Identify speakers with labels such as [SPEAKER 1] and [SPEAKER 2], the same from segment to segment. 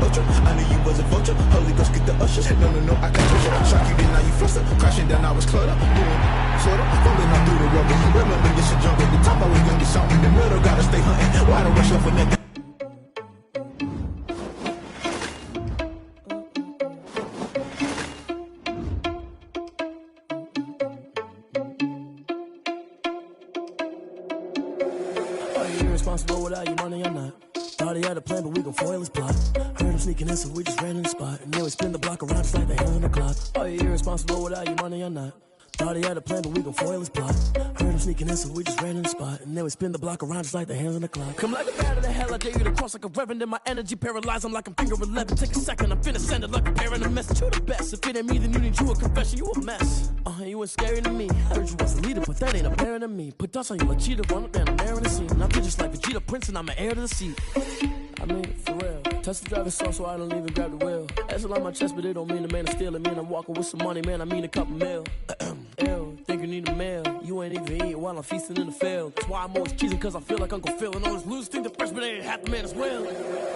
[SPEAKER 1] ultra. I knew you was a vulture. Holy Ghost, get the usher. No, I can't push it. Shock you, then now you fluster. Crashing down, I was cluttered. Sort of, falling out through the rubber. Remember, it's a jungle. The top, I was young, it's on in the middle. Gotta stay hunting. Why to rush off a neck?
[SPEAKER 2] Irresponsible without your money or not. Thought he had a plan, but we gon' foil his plot. Heard him sneaking in, so we just ran in the spot. And then we spin the block around just like the hands on the clock. Are you irresponsible without your money or not? Thought he had a plan, but we gon' foil his plot. Heard him sneaking in, so we just ran in the spot. And then we spin the block around just like the hands on the clock. Come like a bat of the hell, I dare you to cross like a reverend. In my energy paralyzed, I'm like I'm finger 11. Take a second, I'm finna send it like a parent a message. You the best, if it ain't me, then you need you a confession. You a mess, you ain't scary to me. Heard you was a leader, but that ain't apparent to me. Put dust on you like cheetah, run up down the air in the scene. And I'm just like Vegeta Prince, and I'm an heir to the seat. I mean, for real. Touch the driver's sauce, so I don't even grab the wheel. That's on my chest, but it don't mean the man is stealing. Man, I'm walking with some money, man, I mean a couple mil. Ew, think you need a meal. You ain't even eating while I'm feasting in the field. That's why I'm always cheesing, cause I feel like Uncle Phil. And all this losers think the freshman ain't half the man as well.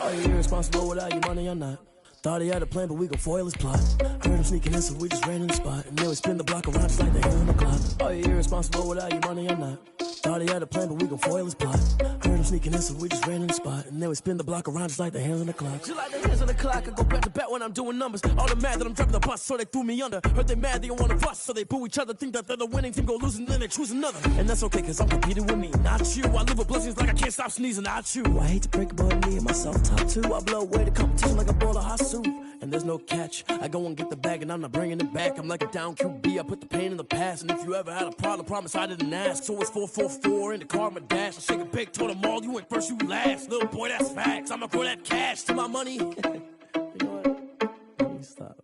[SPEAKER 2] Are you irresponsible without your money or not? Thought he had a plan, but we gon' foil his plot. Heard him sneaking in, so we just ran in the spot. And then we spin the block around just like the hands on the clock. Are you irresponsible without your money or not? Thought he had a plan, but we gon' foil his plot. Heard him sneaking in, so we just ran in the spot. And then we spin the block around just like the hands on the clock. Just like the hands on the clock, I go back to back when I'm doing numbers. All the mad that I'm driving the bus, so they threw me under. Heard they mad, they don't wanna bust, so they boo each other. Think that they're the winning team, go losing, then they choose another. And that's okay, cause I'm competing with me, not you. I live with blessings like I can't stop sneezing, not you. I hate to break it, but me and myself top two. I blow away the competition like a bowl of hot soup. And there's no catch. I go and get the bag and I'm not bringing it back. I'm like a down QB, I put the pain in the past. And if you ever had a problem, promise I didn't ask. So it's 444 in the car, my dash. I shake a big, told them all, you ain't first, you last. Little boy, that's facts. I'ma throw that cash to my money. You know what? Let me stop.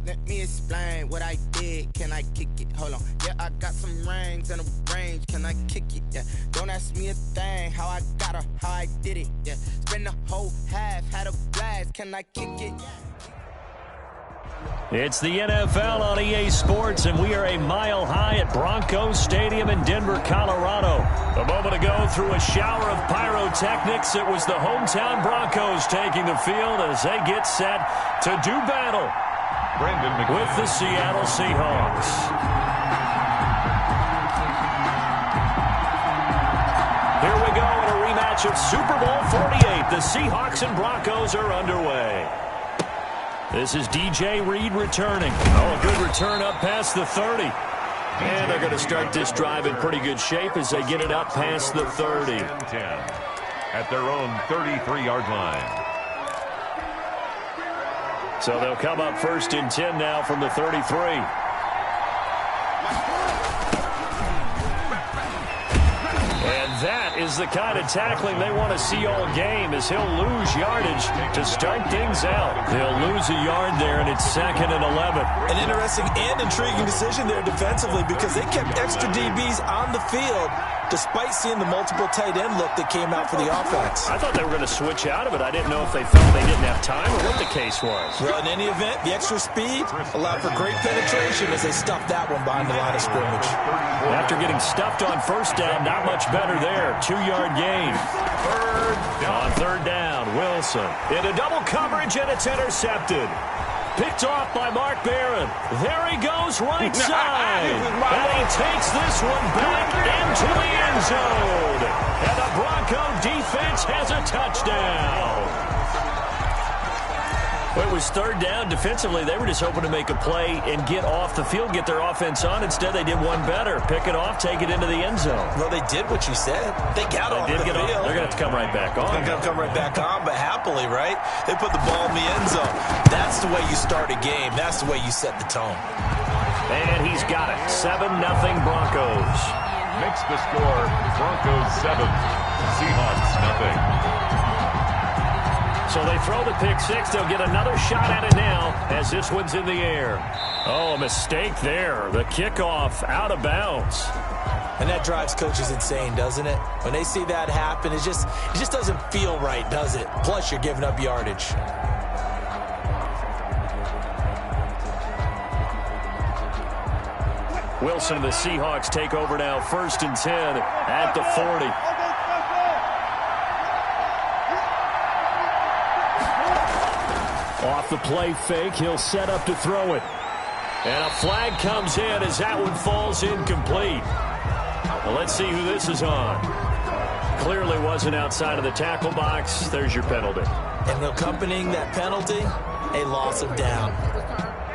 [SPEAKER 3] Let me explain what I did. Can I kick it? Hold on. Yeah, I got some rings and a range. Can I kick it? Yeah. Don't ask me a thing. How I got her, how I did it. Yeah. Spend the whole half, had a blast. Can I kick it?
[SPEAKER 4] It's the NFL on EA Sports, and we are a mile high at Broncos Stadium in Denver, Colorado. A moment ago, through a shower of pyrotechnics, it was the hometown Broncos taking the field as they get set to do battle with the Seattle Seahawks. Here we go in a rematch of Super Bowl 48. The Seahawks and Broncos are underway. This is DJ Reed returning. Oh, a good return up past the 30. And they're going to start this drive in pretty good shape as they get it up past the 30.
[SPEAKER 5] 10 at their own 33-yard line.
[SPEAKER 4] So they'll come up first and 10 now from the 33. And that is the kind of tackling they want to see all game, as he'll lose yardage to start things out. He'll lose a yard there, and it's 2nd and 11.
[SPEAKER 6] An interesting and intriguing decision there defensively, because they kept extra DBs on the field despite seeing the multiple tight end look that came out for the offense.
[SPEAKER 4] I thought they were going to switch out of it. I didn't know if they felt they didn't have time or what the case was.
[SPEAKER 6] Well, in any event, the extra speed allowed for great penetration as they stuffed that one behind the line of scrimmage.
[SPEAKER 4] After getting stuffed on first down, not much better there. 2-yard gain. On third down, Wilson into double coverage, and it's intercepted. Picked off by Mark Barron. There he goes right side. And he takes this one back into the end zone. And the Bronco defense has a touchdown. Well, it was third down. Defensively, they were just hoping to make a play and get off the field, get their offense on. Instead, they did one better. Pick it off, take it into the end zone.
[SPEAKER 6] Well, they did what you said. They got off the field.
[SPEAKER 4] They're going to have to come right back on.
[SPEAKER 6] They're going to come right back on, but happily, right? They put the ball in the end zone. That's the way you start a game. That's the way you set the tone.
[SPEAKER 4] And he's got it. 7-0 Broncos.
[SPEAKER 5] Makes the score Broncos 7, Seahawks nothing.
[SPEAKER 4] So they throw the pick six. They'll get another shot at it now as this one's in the air. Oh, a mistake there. The kickoff out of bounds.
[SPEAKER 6] And that drives coaches insane, doesn't it? When they see that happen, it just doesn't feel right, does it? Plus, you're giving up yardage.
[SPEAKER 4] Wilson and the Seahawks take over now, 1st and 10 at the 40. Off the play fake, he'll set up to throw it. And a flag comes in as that one falls incomplete. Well, let's see who this is on. Clearly wasn't outside of the tackle box. There's your penalty.
[SPEAKER 6] And accompanying that penalty, a loss of down.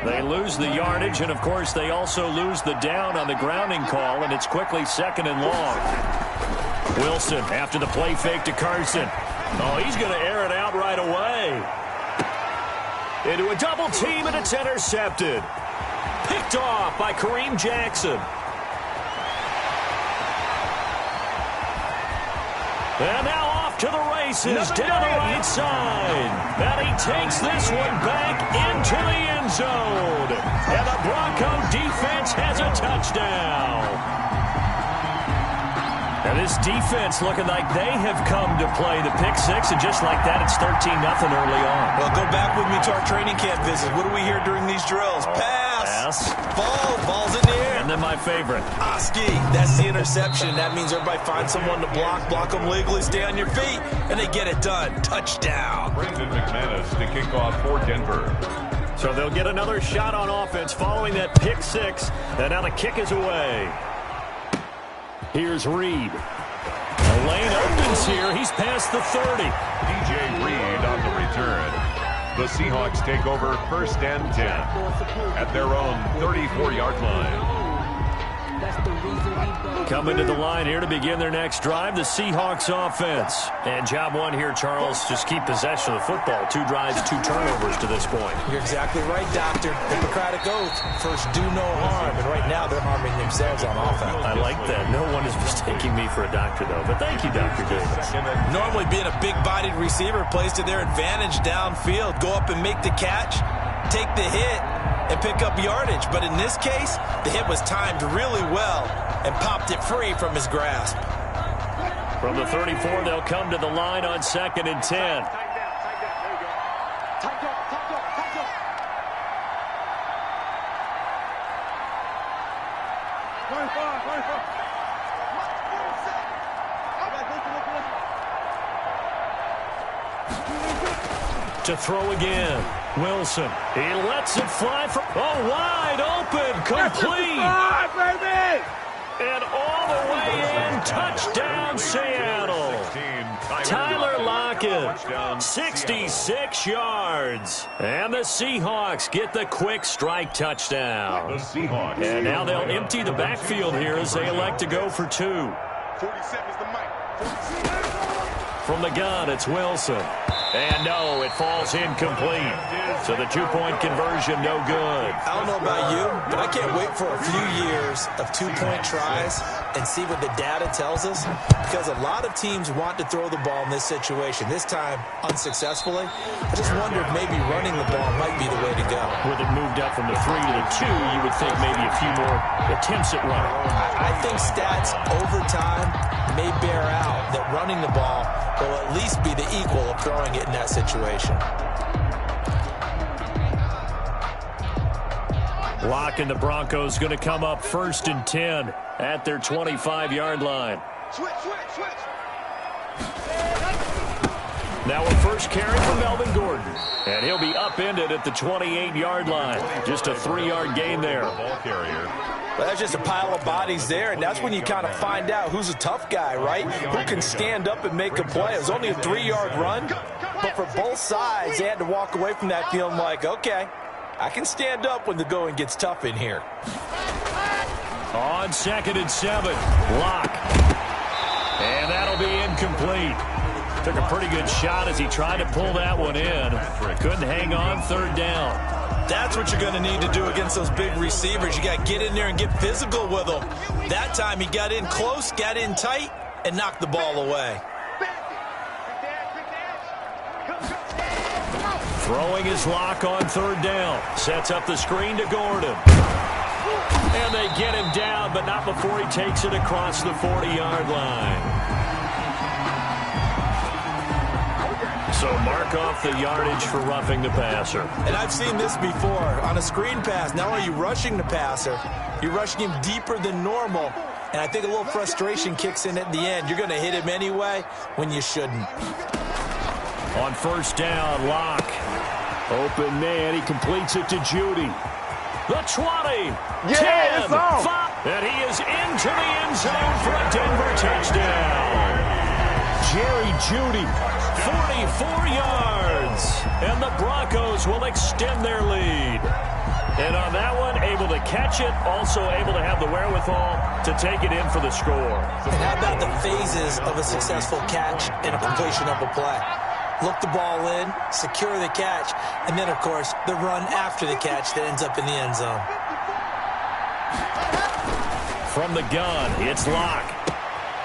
[SPEAKER 4] They lose the yardage, and, of course, they also lose the down on the grounding call, and it's quickly 2nd and long. Wilson after the play fake to Carson. Oh, he's going to air it out right away. Into a double team, and it's intercepted. Picked off by Kareem Jackson. And now off to the races, down the right side. And he takes this one back into the end zone. And the Bronco defense has a touchdown. And this defense looking like they have come to play the pick six, and just like that, it's 13-0 early on.
[SPEAKER 6] Well, go back with me to our training camp visit. What do we hear during these drills? Pass. Ball's in the air.
[SPEAKER 4] And then my favorite.
[SPEAKER 6] Oski, that's the interception. That means everybody finds someone to block them legally, stay on your feet, and they get it done. Touchdown.
[SPEAKER 5] Brandon McManus to kick off for Denver.
[SPEAKER 4] So they'll get another shot on offense following that pick six, and now the kick is away. Here's Reed. The lane opens here. He's past the 30.
[SPEAKER 5] DJ Reed on the return. The Seahawks take over 1st and 10 at their own 34-yard line.
[SPEAKER 4] Coming to the line here to begin their next drive, the Seahawks offense. And job one here, Charles, just keep possession of the football. 2 drives, 2 turnovers to this point.
[SPEAKER 6] You're exactly right, Doctor. Hippocratic oath. First, do no harm. And right now, they're harming themselves on offense.
[SPEAKER 4] I like that. No one is mistaking me for a doctor, though. But thank you, Dr. Davis.
[SPEAKER 6] Normally, being a big-bodied receiver plays to their advantage downfield. Go up and make the catch, take the hit, and pick up yardage. But in this case, the hit was timed really well and popped it free from his grasp.
[SPEAKER 4] From the 34, they'll come to the line on 2nd and 10. To throw again. Wilson. He lets it fly from... Oh, wide open. Complete. And all the way in. Touchdown, Seattle. Tyler Lockett. 66 yards. And the Seahawks get the quick strike touchdown.
[SPEAKER 5] The Seahawks.
[SPEAKER 4] And now they'll empty the backfield here as they elect to go for 2.
[SPEAKER 1] 47's the mic.
[SPEAKER 4] From the gun, it's Wilson. And no, it falls incomplete. So the 2-point conversion, no good.
[SPEAKER 6] I don't know about you, but I can't wait for a few years of 2-point tries and see what the data tells us, because a lot of teams want to throw the ball in this situation. This time, unsuccessfully. I just wonder if maybe running the ball might be the way to go.
[SPEAKER 4] With it moved up from the 3 to the 2, you would think maybe a few more attempts at running.
[SPEAKER 6] I think stats over time may bear out that running the ball will at least be the equal of throwing it in that situation.
[SPEAKER 4] Lock and the Broncos going to come up 1st and 10 at their 25-yard line. Now a first carry from Melvin Gordon. And he'll be upended at the 28-yard line. Just a 3-yard gain there.
[SPEAKER 5] Ball carrier.
[SPEAKER 6] Well, that's just a pile of bodies there, and that's when you kind of find out who's a tough guy, right? Who can stand up and make a play. It was only a 3-yard run, but for both sides, they had to walk away from that feeling like, okay, I can stand up when the going gets tough in here.
[SPEAKER 4] On 2nd and 7, Lock. And that'll be incomplete. Took a pretty good shot as he tried to pull that one in. Couldn't hang on 3rd down.
[SPEAKER 6] That's what you're going to need to do against those big receivers. You got to get in there and get physical with them. That time he got in close, got in tight, and knocked the ball away.
[SPEAKER 4] Throwing his Lock on 3rd down. Sets up the screen to Gordon. And they get him down, but not before he takes it across the 40-yard line. So mark off the yardage for roughing the passer.
[SPEAKER 6] And I've seen this before. On a screen pass, not only are you rushing the passer, you're rushing him deeper than normal. And I think a little frustration kicks in at the end. You're going to hit him anyway when you shouldn't.
[SPEAKER 4] On 1st down, Lock. Open man, he completes it to Judy. The 20,
[SPEAKER 7] yeah,
[SPEAKER 4] 10, 5, and he is into the end zone for a Denver touchdown. Jerry Judy, 44 yards, and the Broncos will extend their lead. And on that one, able to catch it, also able to have the wherewithal to take it in for the score.
[SPEAKER 6] And how about the phases of a successful catch and a completion of a play? Look the ball in, secure the catch, and then, of course, the run after the catch that ends up in the end zone.
[SPEAKER 4] From the gun, it's Locke.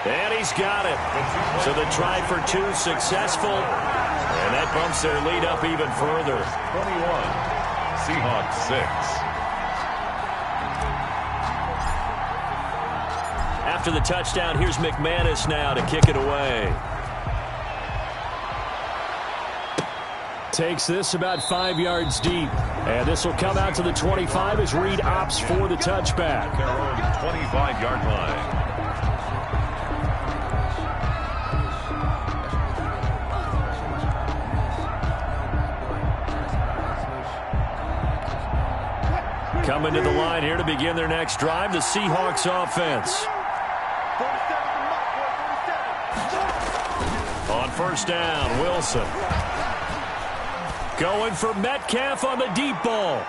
[SPEAKER 4] And he's got it. So the try for two successful, and that bumps their lead up even further.
[SPEAKER 5] 21. Seahawks 6.
[SPEAKER 4] After the touchdown, here's McManus now to kick it away. Takes this about 5 yards deep. And this will come out to the 25 as Reed opts for the touchback.
[SPEAKER 5] Their own 25-yard line.
[SPEAKER 4] Coming to the line here to begin their next drive, the Seahawks offense. On first down, Wilson. Going for Metcalf on the deep ball.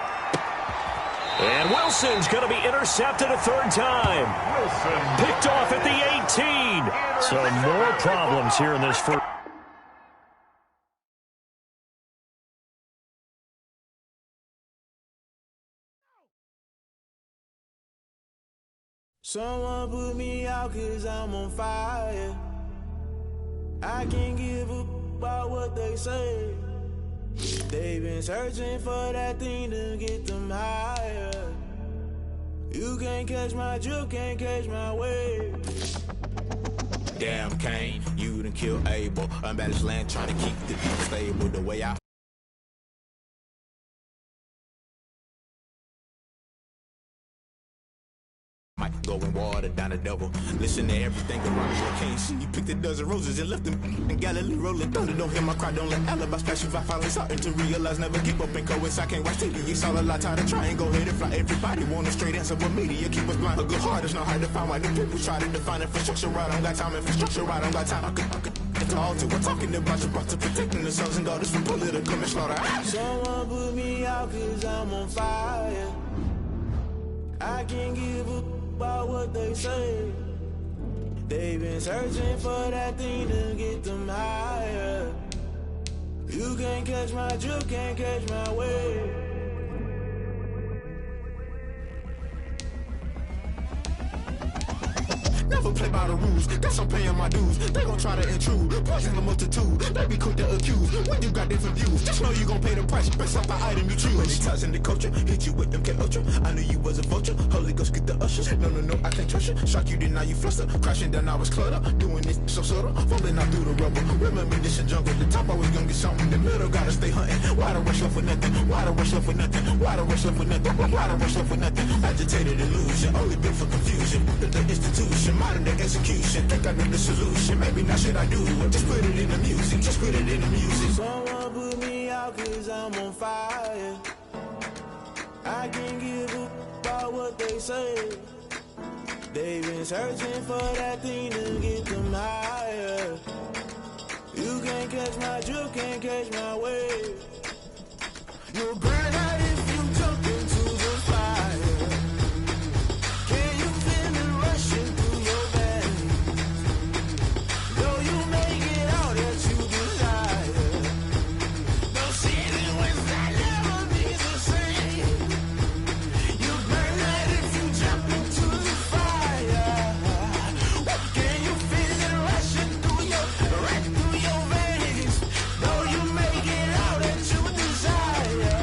[SPEAKER 4] And Wilson's going to be intercepted a third time. Wilson picked off at the 18. So more problems here in this first.
[SPEAKER 2] Someone put me out 'cause I'm on fire. I can't give up about what they say. They've been searching for that thing to get them higher. You can't catch my drift, can't catch my wave.
[SPEAKER 1] Damn, Kane, you done killed Abel. Unbalanced land trying to keep the people stable. The way I might go and water down the devil. Listen to everything around you. Can't see you picked a dozen roses and left them in Galilee rolling thunder. Don't hear my cry, don't let alibis pass you. I finally starting to realize never give up and coast. I can't watch TV. It's all a lot time to try and go ahead and fly. Everybody want a straight answer, but media keep us blind. A good heart is not hard to find. Why the people try to define infrastructure right? I don't got time. Infrastructure right? I don't got time. I could talk to. We're talking about you, about to protecting the sons and daughters from political and slaughter.
[SPEAKER 2] Someone put me out 'cause I'm on fire. I can't give up about what they say. They've been searching for that thing to get them higher. You can't catch my drift, can't catch my wave.
[SPEAKER 1] Never play by the rules, guess I'm paying my dues. They gon' try to intrude, poison the multitude. They be quick to accuse, when you got different views. Just know you gon' pay the price, based off the item you choose. When it ties in the culture, hit you with MK Ultra. I knew you was a vulture, Holy Ghost get the ushers. No, I can't trust you. Shock you, then now you fluster. Crashing down, I was clutter. Doing this so subtle, falling out through the rubble. Remember this a jungle, the top always gonna get something. The middle gotta stay hunting. Why the rush left with nothing? Why the rush left with nothing? Why the rush left with nothing? Why the rush left with nothing? Agitated illusion, only built for confusion. The institution, modern day execution. Think I know the solution. Maybe not shit I do. Just put it in the music. Just put it in the music.
[SPEAKER 2] Someone put me out 'cause I'm on fire. I can't give up about what they say. They've been searching for that thing to get them higher. You can't catch my drift, can't catch my wave. You'll burn out if you jump into the fire. Can you feel it rushing through your veins? Though you make it out that you desire. No ceiling when that never be the same. You burn out if you jump into the fire. Can you feel it rushing through your veins? Though you make it out that you desire.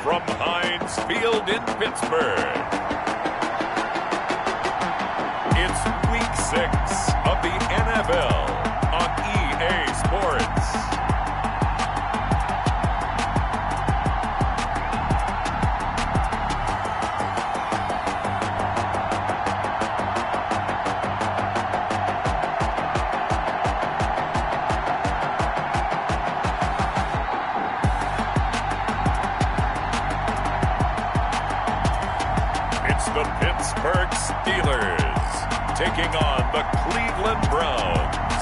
[SPEAKER 5] from Heinz Field in Pittsburgh. It's Week 6 of the NFL on EA Sports. The Pittsburgh Steelers taking on the Cleveland Browns.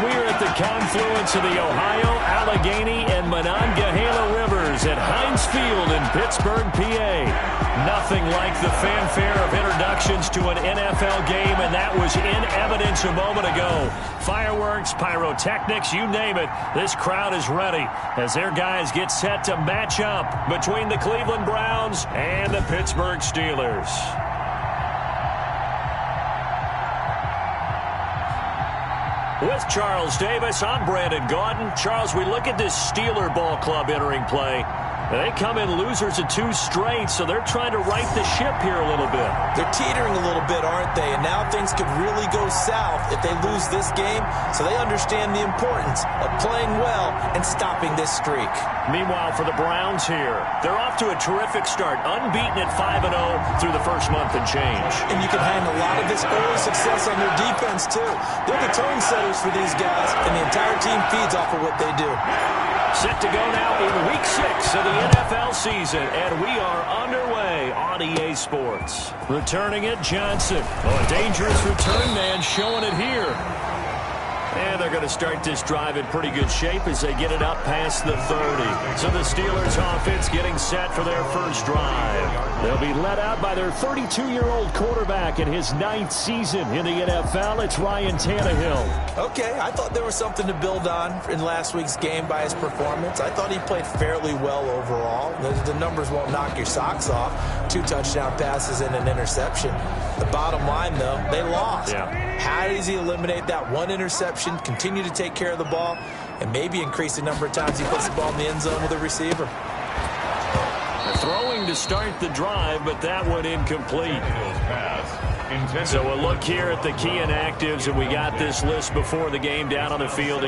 [SPEAKER 4] We're at the confluence of the Ohio, Allegheny, and Monongahela Rivers at Heinz Field in Pittsburgh, PA. Nothing like the fanfare of introductions to an NFL game, and that was in evidence a moment ago. Fireworks, pyrotechnics, you name it. This crowd is ready as their guys get set to match up between the Cleveland Browns and the Pittsburgh Steelers. With Charles Davis, I'm Brandon Gaudin. Charles, we look at this Steeler ball club entering play. They come in losers of 2 straight, so they're trying to right the ship here a little bit.
[SPEAKER 6] They're teetering a little bit, aren't they? And now things could really go south if they lose this game, so they understand the importance of playing well and stopping this streak.
[SPEAKER 4] Meanwhile, for the Browns here, they're off to a terrific start, unbeaten at 5-0 through the first month and change.
[SPEAKER 6] And you can hang a lot of this early success on their defense, too. They're the tone setters for these guys, and the entire team feeds off of what they do.
[SPEAKER 4] Set to go now in Week 6 of the NFL season, and we are underway on EA Sports. Returning it, Johnson. Oh, a dangerous return man showing it here. And they're going to start this drive in pretty good shape as they get it up past the 30. So the Steelers offense getting set for their first drive. They'll be led out by their 32-year-old quarterback in his 9th season in the NFL. It's Ryan Tannehill.
[SPEAKER 6] Okay, I thought there was something to build on in last week's game by his performance. I thought he played fairly well overall. The numbers won't knock your socks off. 2 touchdown passes and an interception. The bottom line, though, they lost.
[SPEAKER 4] Yeah.
[SPEAKER 6] How does he eliminate that 1 interception, continue to take care of the ball, and maybe increase the number of times he puts the ball in the end zone with a receiver?
[SPEAKER 4] Throwing to start the drive, but that one incomplete. So we'll look here at the key inactives, and we got this list before the game down on the field.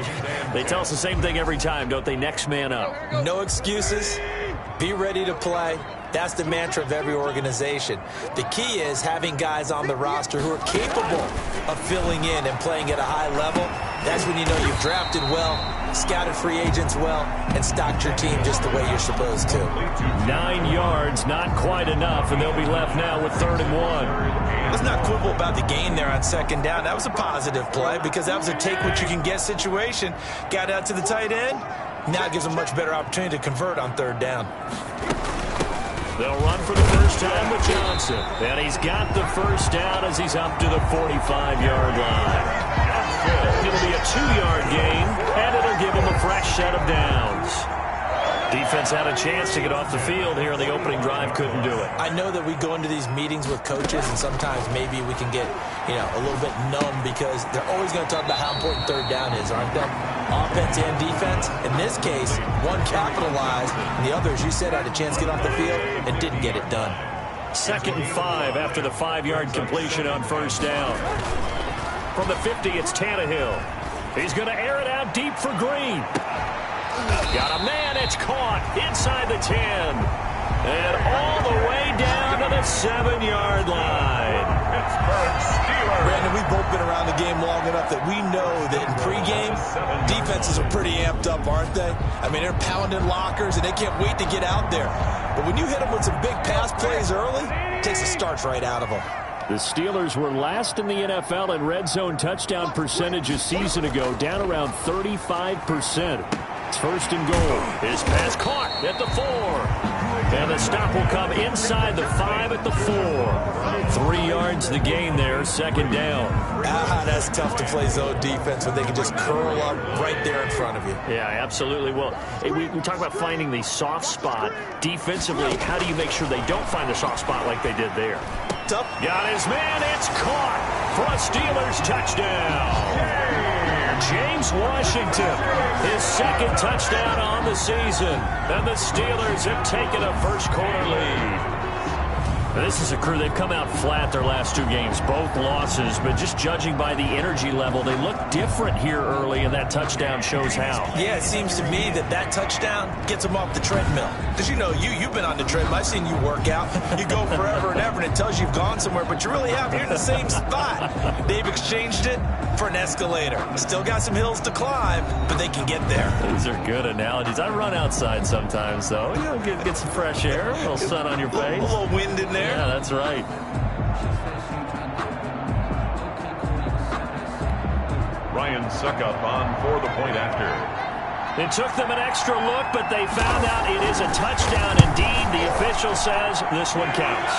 [SPEAKER 4] They tell us the same thing every time, don't they? Next man up.
[SPEAKER 6] No excuses. Be ready to play. That's the mantra of every organization. The key is having guys on the roster who are capable of filling in and playing at a high level. That's when you know you've drafted well, scouted free agents well, and stocked your team just the way you're supposed to.
[SPEAKER 4] 9 yards, not quite enough, and they'll be left now with 3rd and 1.
[SPEAKER 6] Let's not quibble about the gain there on 2nd down. That was a positive play because that was a take-what-you-can-get situation. Got out to the tight end. Now it gives them a much better opportunity to convert on 3rd down.
[SPEAKER 4] They'll run for the first time with Johnson. And he's got the first down as he's up to the 45-yard line. It'll be a 2-yard gain, and it'll give him a fresh set of downs. Defense had a chance to get off the field here in the opening drive, couldn't do it.
[SPEAKER 6] I know that we go into these meetings with coaches, and sometimes maybe we can get, a little bit numb because they're always going to talk about how important 3rd down is, aren't they? Offense and defense. In this case, one capitalized, and the other, as you said, had a chance to get off the field and didn't get it done.
[SPEAKER 4] 2nd and 5 after the 5-yard completion on 1st down. From the 50, it's Tannehill. He's going to air it out deep for Green. Got a man, it's caught inside the 10. And all the way down to the 7-yard line.
[SPEAKER 6] Brandon, we've both been around the game long enough that we know that in pregame, defenses are pretty amped up, aren't they? I mean, they're pounding lockers, and they can't wait to get out there. But when you hit them with some big pass plays early, it takes the starch right out of them.
[SPEAKER 4] The Steelers were last in the NFL in red zone touchdown percentage a season ago, down around 35%. It's 1st and goal. His pass caught at the 4. And the stop will come inside the 5 at the 4. 3 yards the gain there, 2nd down.
[SPEAKER 6] That's tough to play zone defense when they can just curl up right there in front of you.
[SPEAKER 4] Yeah, absolutely. Well, we talk about finding the soft spot. Defensively, how do you make sure they don't find the soft spot like they did there?
[SPEAKER 6] Tough.
[SPEAKER 4] Got his man. It's caught for a Steelers touchdown. James Washington, his second touchdown on the season. And the Steelers have taken a first-quarter lead. This is a crew, they've come out flat their last 2 games, both losses, but just judging by the energy level, they look different here early, and that touchdown shows how.
[SPEAKER 6] Yeah, it seems to me that touchdown gets them off the treadmill. Because, you know, you've been on the treadmill. I've seen you work out. You go forever and ever, and it tells you you've gone somewhere, but you really have. You're in the same spot. They've exchanged it for an escalator. Still got some hills to climb, but they can get there.
[SPEAKER 4] These are good analogies. I run outside sometimes, though. You know, get some fresh air, a little sun on your face.
[SPEAKER 6] A little wind in there.
[SPEAKER 4] Yeah, that's right.
[SPEAKER 5] Ryan Suckup on for the point after.
[SPEAKER 4] It took them an extra look, but they found out it is a touchdown indeed. The official says this one counts.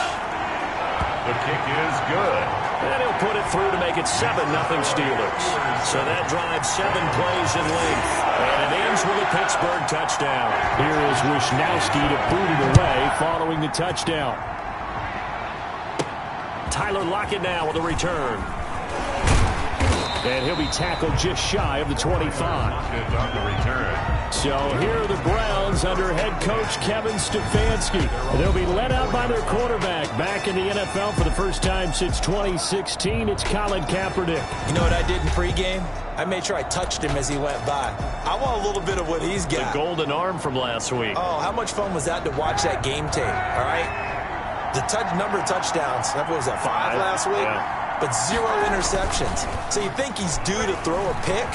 [SPEAKER 5] The kick is good.
[SPEAKER 4] And he'll put it through to make it 7-0 Steelers. So that drives 7 plays in length. And it ends with a Pittsburgh touchdown. Here is Wisnowski to boot it away following the touchdown. Tyler Lockett now with a return. And he'll be tackled just shy of the 25.
[SPEAKER 5] On the return.
[SPEAKER 4] So here are the Browns under head coach Kevin Stefanski. They'll be led out by their quarterback. Back in the NFL for the first time since 2016, it's Colin Kaepernick.
[SPEAKER 6] You know what I did in pregame? I made sure I touched him as he went by. I want a little bit of what he's got.
[SPEAKER 4] The golden arm from last week.
[SPEAKER 6] Oh, how much fun was that to watch that game tape, all right? The number of touchdowns, what was that, 5 last week?
[SPEAKER 4] Yeah.
[SPEAKER 6] But 0 interceptions. So you think he's due to throw a pick?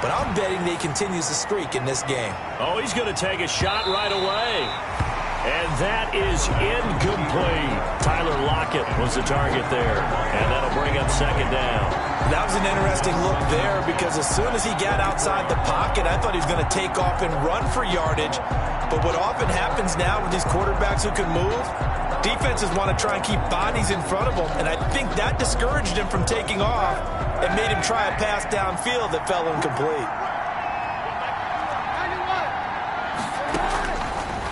[SPEAKER 6] But I'm betting that he continues the streak in this game.
[SPEAKER 4] Oh, he's going to take a shot right away. And that is incomplete. Tyler Lockett was the target there. And that'll bring up second down.
[SPEAKER 6] That was an interesting look there because as soon as he got outside the pocket, I thought he was going to take off and run for yardage. But what often happens now with these quarterbacks who can move, defenses want to try and keep bodies in front of them. And I think that discouraged him from taking off and made him try a pass downfield that fell incomplete.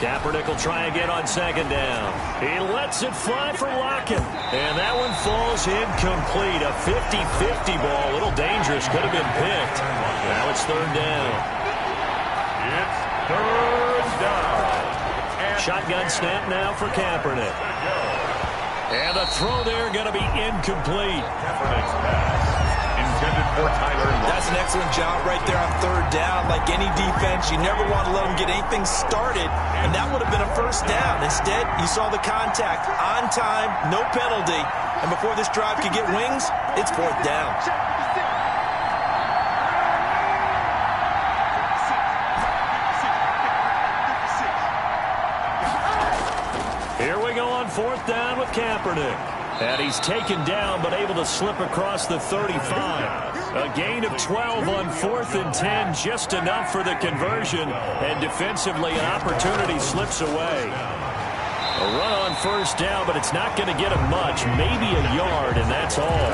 [SPEAKER 4] Kaepernick will try again on second down. He lets it fly for Lockett. And that one falls incomplete. A 50-50 ball. A little dangerous. Could have been picked. Now it's third down.
[SPEAKER 5] It's third down.
[SPEAKER 4] Shotgun snap now for Kaepernick. And the throw there going to be incomplete.
[SPEAKER 5] Kaepernick's pass intended for Tyler Lockett.
[SPEAKER 6] That's an excellent job right there on third down. Like any defense, you never want to let them get anything started, and that would have been a first down. Instead, you saw the contact on time, no penalty, and before this drive could get wings, it's fourth down.
[SPEAKER 4] Here we go on fourth down with Kaepernick. And he's taken down but able to slip across the 35. A gain of 12 on 4th and 10, just enough for the conversion. And defensively, an opportunity slips away. A run on first down, but it's not going to get him much. Maybe a yard, and that's all.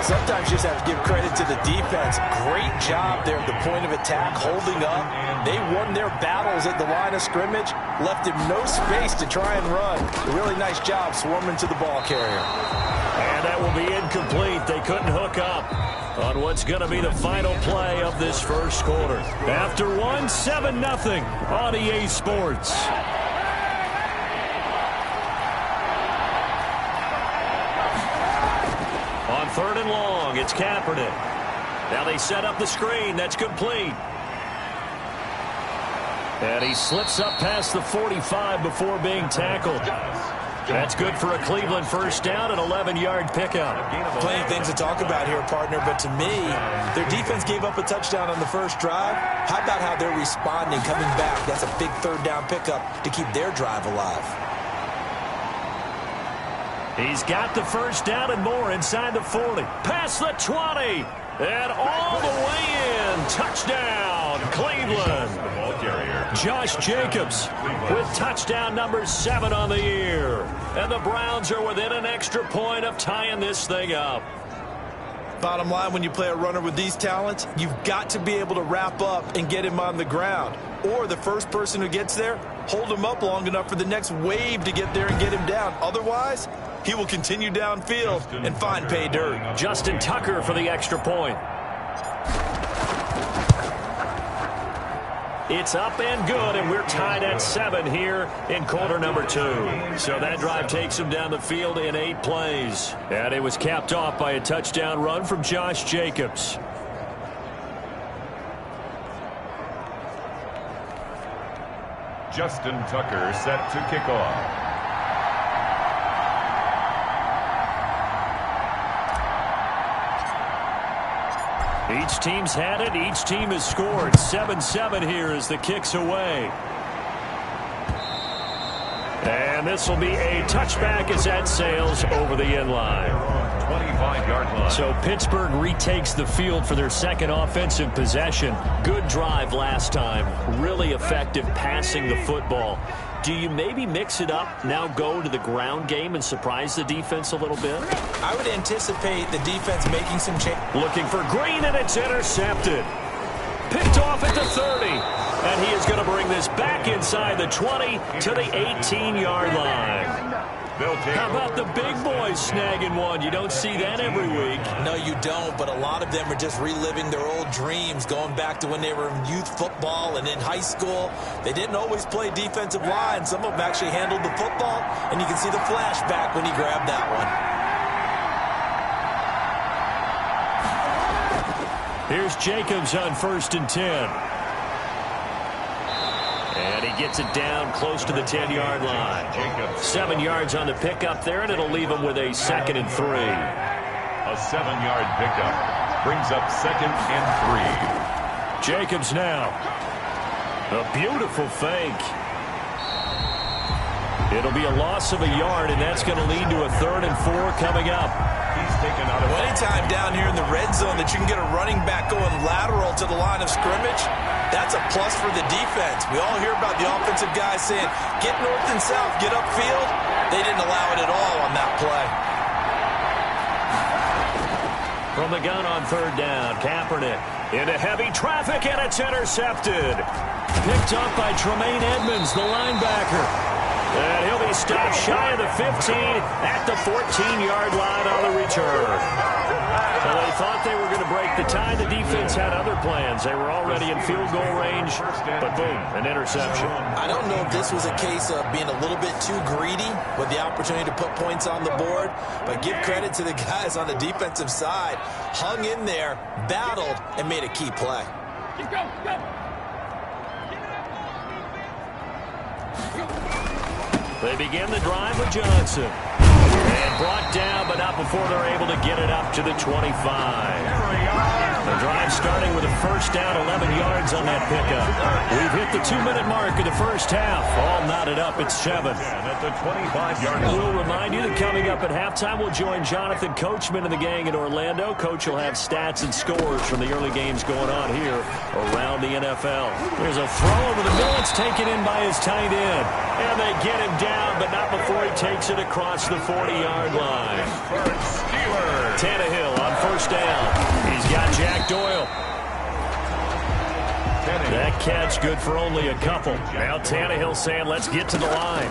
[SPEAKER 6] Sometimes you just have to give credit to the defense. Great job there at the point of attack, holding up. They won their battles at the line of scrimmage, left him no space to try and run. A really nice job swarming to the ball carrier.
[SPEAKER 4] And that will be incomplete. They couldn't hook up on what's going to be the final play of this first quarter. After one, 7-0 on EA Sports. On third and long, it's Kaepernick. Now they set up the screen. That's complete. And he slips up past the 45 before being tackled. That's good for a Cleveland first down, an 11-yard pickup.
[SPEAKER 6] Plenty of things to talk about here, partner, but to me, their defense gave up a touchdown on the first drive. How about how they're responding, coming back? That's a big third down pickup to keep their drive alive.
[SPEAKER 4] He's got the first down and more inside the 40. Past the 20. And all the way in. Touchdown, Cleveland. Josh Jacobs with touchdown number 7 on the year. And the Browns are within an extra point of tying this thing up.
[SPEAKER 6] Bottom line, when you play a runner with these talents, you've got to be able to wrap up and get him on the ground. Or the first person who gets there, hold him up long enough for the next wave to get there and get him down. Otherwise, he will continue downfield and find pay dirt.
[SPEAKER 4] Justin Tucker for the extra point. It's up and good, and we're tied at 7 here in quarter number 2. So that drive takes them down the field in 8 plays. And it was capped off by a touchdown run from Josh Jacobs.
[SPEAKER 5] Justin Tucker set to kick off.
[SPEAKER 4] Each team's had it. Each team has scored. 7-7 here as the kick's away. And this will be a touchback as that sails over the end line.
[SPEAKER 5] 25-yard line.
[SPEAKER 4] So Pittsburgh retakes the field for their second offensive possession. Good drive last time. Really effective passing the football. Do you maybe mix it up, now go to the ground game and surprise the defense a little bit?
[SPEAKER 6] I would anticipate the defense making some change.
[SPEAKER 4] Looking for Green, and it's intercepted. Picked off at the 30. And he is going to bring this back inside the 20 to the 18-yard line. How about the big boys snagging one? You don't see that every week.
[SPEAKER 6] No, you don't, but a lot of them are just reliving their old dreams, going back to when they were in youth football and in high school. They didn't always play defensive line. Some of them actually handled the football, and you can see the flashback when he grabbed that
[SPEAKER 4] one. Here's Jacobs on 1st and 10. And he gets it down close to the 10-yard line. 7 yards on the pickup there, and it'll leave him with a 2nd and 3.
[SPEAKER 5] A 7-yard pickup brings up 2nd and 3.
[SPEAKER 4] Jacobs now. A beautiful fake. It'll be a loss of a yard, and that's going to lead to a 3rd and 4 coming up.
[SPEAKER 5] He's taken out of
[SPEAKER 6] anytime down here in the red zone that you can get a running back going lateral to the line of scrimmage, that's a plus for the defense. We all hear about the offensive guys saying, get north and south, get upfield. They didn't allow it at all on that play.
[SPEAKER 4] From the gun on 3rd down, Kaepernick into heavy traffic, and it's intercepted. Picked up by Tremaine Edmonds, the linebacker. And he'll be stopped shy of the 15 at the 14-yard line on the return. So they thought they were going to break the tie. The defense had other plans. They were already in field goal range, but boom, an interception.
[SPEAKER 6] I don't know if this was a case of being a little bit too greedy with the opportunity to put points on the board, but give credit to the guys on the defensive side. Hung in there, battled, and made a key play.
[SPEAKER 2] Go.
[SPEAKER 4] They begin the drive with Johnson. And brought down, but not before they're able to get it up to the 25. The drive starting with a 1st down, 11 yards on that pickup. We've hit the 2-minute mark of the first half. All knotted up at 7.
[SPEAKER 5] At the 25-yard line.
[SPEAKER 4] We'll remind you that coming up at halftime, we'll join Jonathan Coachman and the gang in Orlando. Coach will have stats and scores from the early games going on here around the NFL. There's a throw over the middle. It's taken in by his tight end. And they get him down, but not before he takes it across the 40-yard line. Tannehill on 1st down. He's got Jack Doyle. That catch good for only a couple. Now Tannehill saying, let's get to the line.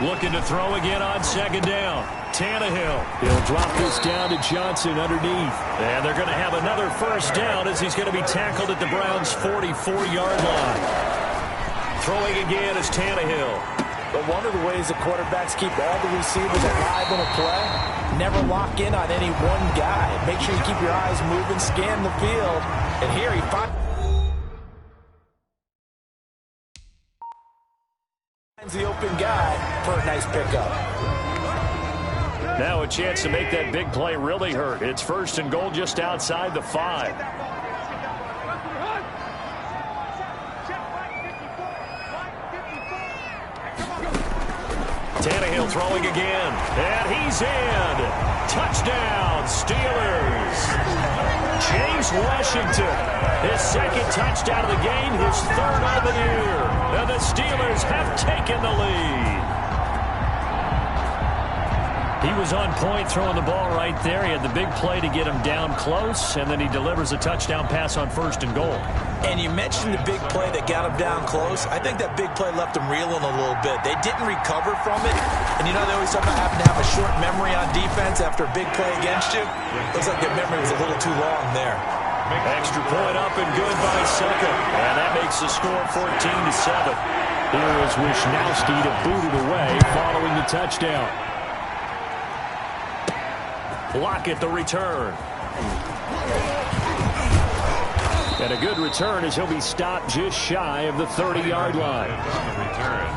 [SPEAKER 4] Looking to throw again on 2nd down. Tannehill. He'll drop this down to Johnson underneath. And they're going to have another 1st down as he's going to be tackled at the Browns' 44-yard line. Throwing again is Tannehill.
[SPEAKER 6] But one of the ways the quarterbacks keep all the receivers alive in a play, never lock in on any one guy. Make sure you keep your eyes moving, scan the field. And here he finds the open guy for a nice pickup.
[SPEAKER 4] Now a chance to make that big play really hurt. It's 1st and goal just outside the 5. Tannehill throwing again, and he's in. Touchdown, Steelers. James Washington, his 2nd touchdown of the game, his 3rd of the year. And the Steelers have taken the lead. He was on point throwing the ball right there. He had the big play to get him down close, and then he delivers a touchdown pass on 1st and goal.
[SPEAKER 6] And you mentioned the big play that got him down close. I think that big play left him reeling a little bit. They didn't recover from it. And you know they always talk about having to have a short memory on defense after a big play against you. Looks like their memory was a little too long there.
[SPEAKER 4] Extra point up and good by Succa. And that makes the score 14-7. Here is Wisnowski to boot it away following the touchdown. Block at the return. And a good return as he'll be stopped just shy of the 30-yard line.
[SPEAKER 5] On the return,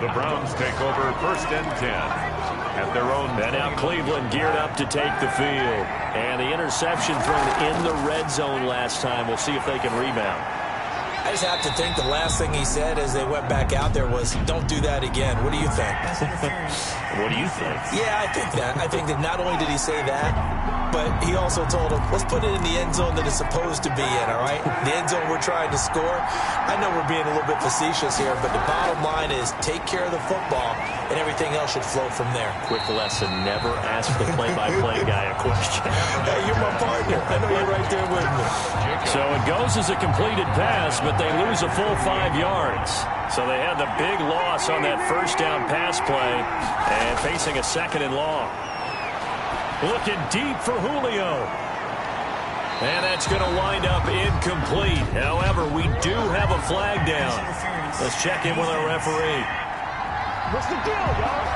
[SPEAKER 5] the Browns take over 1st and 10 at their own.
[SPEAKER 4] And now Cleveland geared up to take the field. And the interception thrown in the red zone last time. We'll see if they can rebound.
[SPEAKER 6] I just have to think the last thing he said as they went back out there was, don't do that again. What do you think?
[SPEAKER 4] What do you think?
[SPEAKER 6] Yeah, I think that. I think that not only did he say that, but he also told him, let's put it in the end zone that it's supposed to be in, all right? The end zone we're trying to score. I know we're being a little bit facetious here, but the bottom line is take care of the football, and everything else should flow from there.
[SPEAKER 4] Quick lesson, never ask the play-by-play guy a question.
[SPEAKER 6] Hey, you're my partner. I know you're right there with me.
[SPEAKER 4] So it goes as a completed pass, but they lose a full 5 yards. So they had the big loss on that first down pass play and facing a 2nd and long. Looking deep for Julio. And that's going to wind up incomplete. However, we do have a flag down. Let's check in with our referee.
[SPEAKER 7] What's the deal, y'all?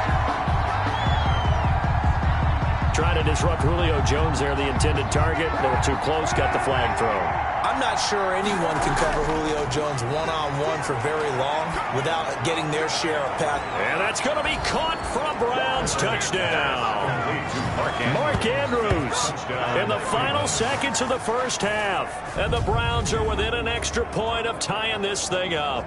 [SPEAKER 4] Trying to disrupt Julio Jones there, the intended target. They were too close, got the flag thrown.
[SPEAKER 6] I'm not sure anyone can cover Julio Jones one-on-one for very long without getting their share of pass.
[SPEAKER 4] And that's going to be caught for a Browns touchdown. Mark Andrews in the final seconds of the first half. And the Browns are within an extra point of tying this thing up.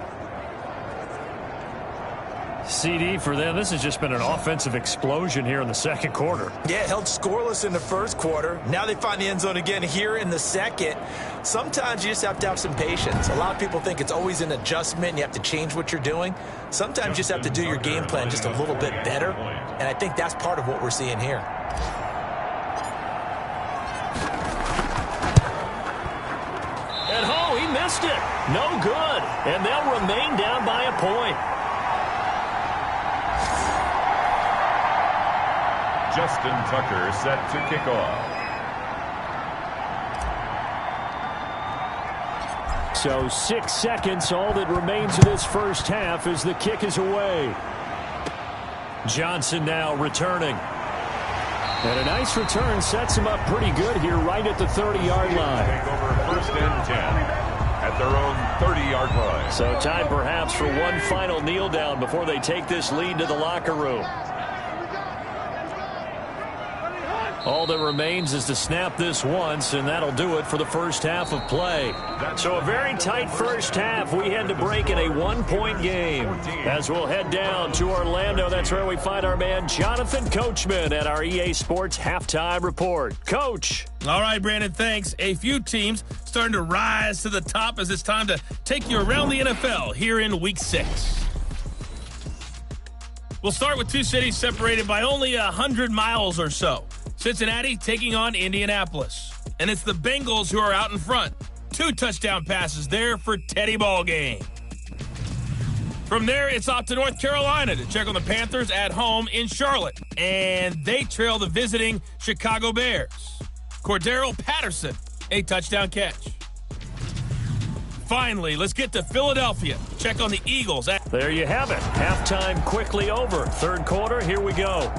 [SPEAKER 4] CD for them, this has just been an offensive explosion here in the second quarter.
[SPEAKER 6] Yeah, held scoreless in the first quarter. Now they find the end zone again here in the second. Sometimes you just have to have some patience. A lot of people think it's always an adjustment and you have to change what you're doing. Sometimes you just have to do your game plan just a little bit better. And I think that's part of what we're seeing here.
[SPEAKER 4] And oh, he missed it. No good. And they'll remain down by a point.
[SPEAKER 5] Justin Tucker set to kick off.
[SPEAKER 4] So 6 seconds, all that remains of this first half as the kick is away. Johnson now returning. And a nice return sets him up pretty good here right at the 30-yard line.
[SPEAKER 5] Take over 1st and 10 at their own 30-yard line.
[SPEAKER 4] So time perhaps for one final kneel down before they take this lead to the locker room. All that remains is to snap this once, and that'll do it for the first half of play. So a very tight first half. We had to break in a one-point game. As we'll head down to Orlando, that's where we find our man Jonathan Coachman at our EA Sports Halftime Report. Coach.
[SPEAKER 8] All right, Brandon, thanks. A few teams starting to rise to the top as it's time to take you around the NFL here in Week 6. We'll start with two cities separated by only 100 miles or so. Cincinnati taking on Indianapolis. And it's the Bengals who are out in front. 2 touchdown passes there for Teddy Ballgame. From there, it's off to North Carolina to check on the Panthers at home in Charlotte. And they trail the visiting Chicago Bears. Cordero Patterson, a touchdown catch. Finally, let's get to Philadelphia. Check on the Eagles.
[SPEAKER 4] There you have it. Halftime quickly over. Third quarter, here we go.